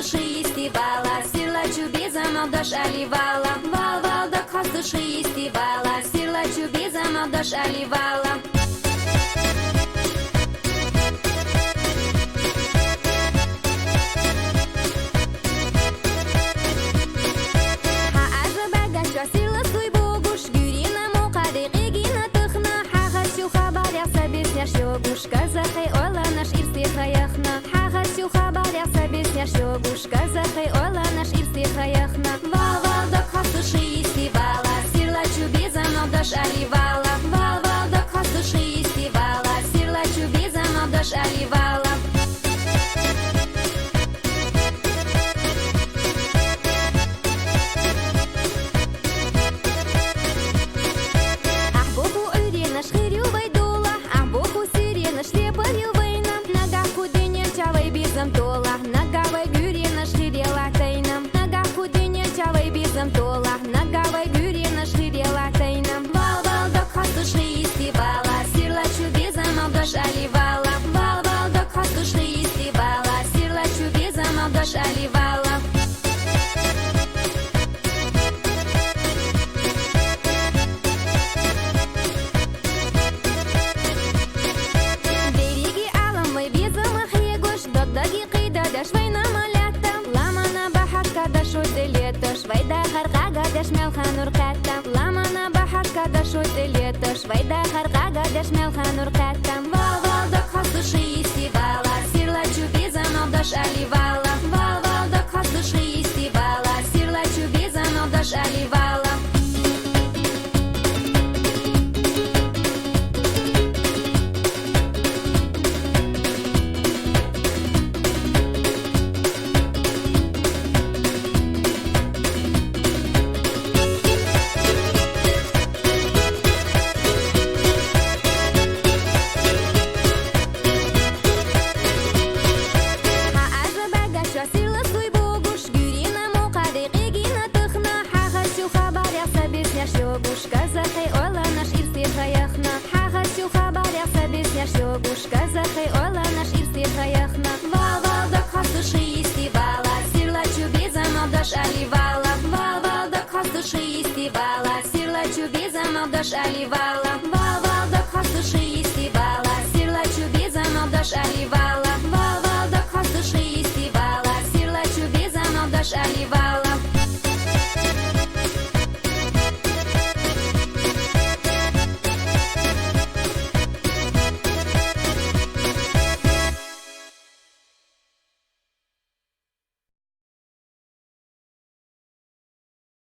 istibala, sirlachu bezam avdosh alivala. Val valda kostushi istibala, sirlachu bezam avdosh alivala. Ha azabagashka sirla suy bogush, gurina muqadiqi gina tukhna. Ha hasyu khabar yasa besyash yogush, kazakhay olanash irstihayachna. Ha hasyu khabar yasa besyash yogush, kazakhay olanash irstihayachna. Val valda kostushi istibala, sirlachu bezam avdosh alivala. Val valda kostushi istibala, sirlachu bezam avdosh alivala. Тола, нагавай гюрина ширела тайнам. Нага худине чавай бизам тола, нагавай гюрина ширела тайнам. Вал вал да костуши истибала, сирлачу безам авдош аливала. Вал вал да костуши истибала, сирлачу безам авдош аливала. Береги аламай безам ахегош, доддаги швайна малята, ламана бахарка да шуйте лето, швайда харгага да шмелхан урката. Ламана бахарка да шуйте лето, швайда харгага да шмелхан урката. Вал вал да костуши истибала, сирлачу безам авдош аливала. Вал вал да костуши истибала, сирлачу безам авдош аливала. Казахай оланаш ирстихаяхна. Хагасю хабар яса бесняш йогуш, казахай оланаш ирстихаяхна. Вал вал да костуши истибала, сирлачу безам авдош аливала. Вал вал да костуши истибала, сирлачу безам авдош аливала. Вал вал да костуши истибала, сирлачу безам авдош аливала.